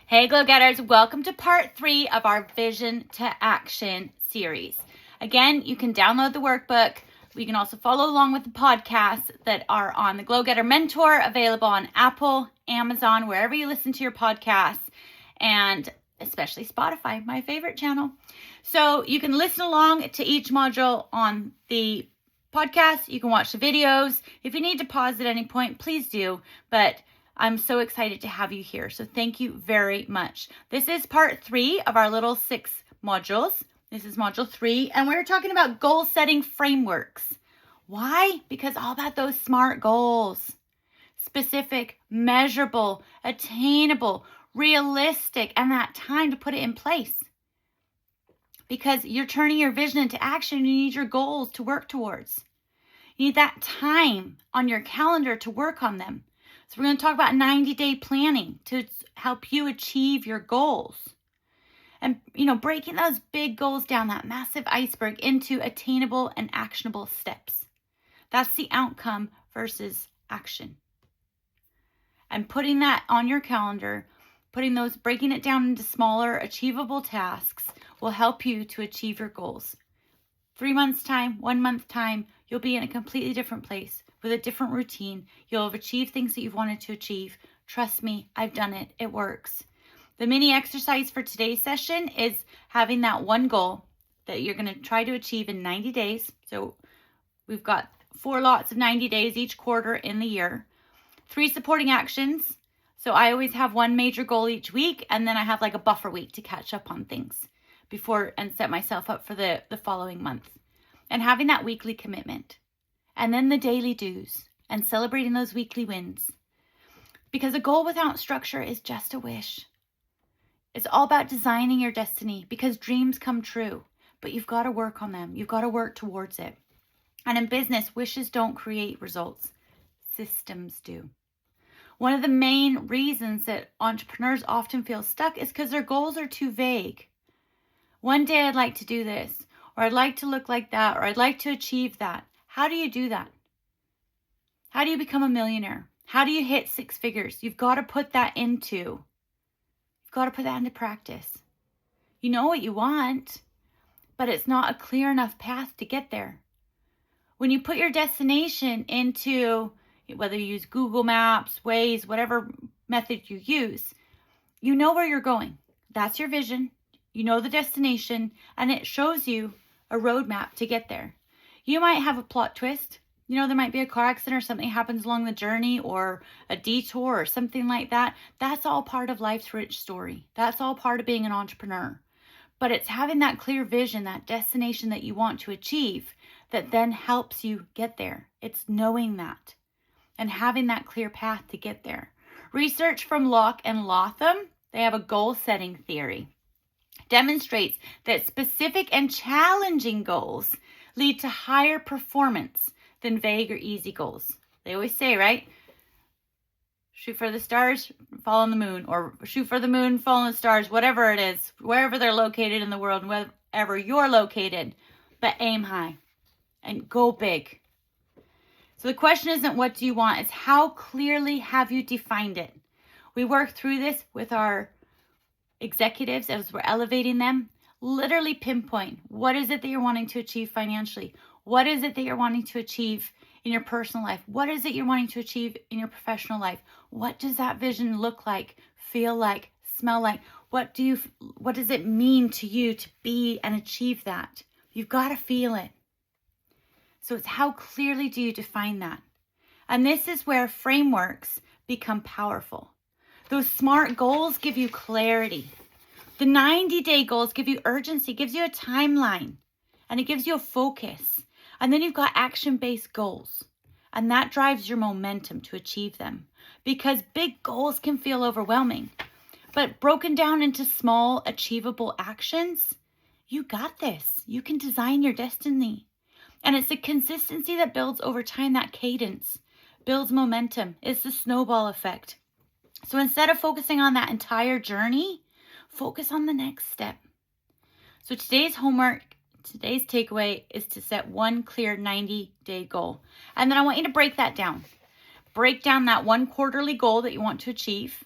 Hey Glow Getters, welcome to part 3 of our Vision to Action series. Again, you can download the workbook. We can also follow along with the podcasts that are on the Glow Getter Mentor, available on Apple, Amazon, wherever you listen to your podcasts, and especially Spotify, my favorite channel. So you can listen along to each module on the podcast. You can watch the videos. If you need to pause at any point, please do. But I'm so excited to have you here. So thank you very much. This is part 3 of our little 6 modules. This is module 3, and we're talking about goal setting frameworks. Why? Because all about those SMART goals. Specific, measurable, attainable, realistic, and that time to put it in place. Because you're turning your vision into action, you need your goals to work towards. You need that time on your calendar to work on them. So we're going to talk about 90-day planning to help you achieve your goals. And, breaking those big goals down, that massive iceberg, into attainable and actionable steps. That's the outcome versus action. And putting that on your calendar, breaking it down into smaller, achievable tasks will help you to achieve your goals. 3 months' time, 1 month time, you'll be in a completely different place with a different routine. You'll have achieved things that you've wanted to achieve. Trust me, I've done it. It works. The mini exercise for today's session is having that one goal that you're going to try to achieve in 90 days. So we've got 4 lots of 90 days each quarter in the year. 3 supporting actions. So I always have one major goal each week, and then I have like a buffer week to catch up on things before and set myself up for the following month. And having that weekly commitment. And then the daily do's and celebrating those weekly wins. Because a goal without structure is just a wish. It's all about designing your destiny, because dreams come true, but you've got to work on them. You've got to work towards it. And in business, wishes don't create results. Systems do. One of the main reasons that entrepreneurs often feel stuck is because their goals are too vague. One day I'd like to do this, or I'd like to look like that, or I'd like to achieve that. How do you do that? How do you become a millionaire? How do you hit 6 figures? You've got to put that into practice. You know what you want, but it's not a clear enough path to get there. When you put your destination into, whether you use Google Maps, Waze, whatever method you use, you know where you're going. That's your vision. You know the destination, and it shows you a roadmap to get there. You might have a plot twist. There might be a car accident or something happens along the journey, or a detour or something like that. That's all part of life's rich story. That's all part of being an entrepreneur. But it's having that clear vision, that destination that you want to achieve, that then helps you get there. It's knowing that and having that clear path to get there. Research from Locke and Latham, they have a goal-setting theory, demonstrates that specific and challenging goals lead to higher performance than vague or easy goals. They always say, right? Shoot for the stars, fall on the moon, or shoot for the moon, fall on the stars, whatever it is, wherever they're located in the world, wherever you're located, but aim high and go big. So the question isn't what do you want, it's how clearly have you defined it. We work through this with our executives as we're elevating them. Literally pinpoint, what is it that you're wanting to achieve financially? What is it that you're wanting to achieve in your personal life? What is it you're wanting to achieve in your professional life? What does that vision look like, feel like, smell like? What does it mean to you to be and achieve that? You've got to feel it. So it's how clearly do you define that? And this is where frameworks become powerful. Those SMART goals give you clarity. The 90-day goals give you urgency, gives you a timeline, and it gives you a focus. And then you've got action-based goals, and that drives your momentum to achieve them, because big goals can feel overwhelming. But broken down into small, achievable actions, you got this. You can design your destiny. And it's the consistency that builds over time, that cadence, builds momentum. It's the snowball effect. So instead of focusing on that entire journey, focus on the next step. So today's takeaway is to set one clear 90-day goal. And then I want you to break that down. Break down that one quarterly goal that you want to achieve.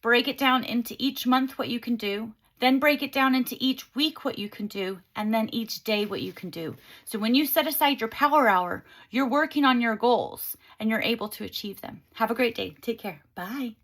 break it down into each month what you can do, then break it down into each week what you can do, and then each day what you can do. So when you set aside your power hour, you're working on your goals and you're able to achieve them. Have a great day. Take care. Bye.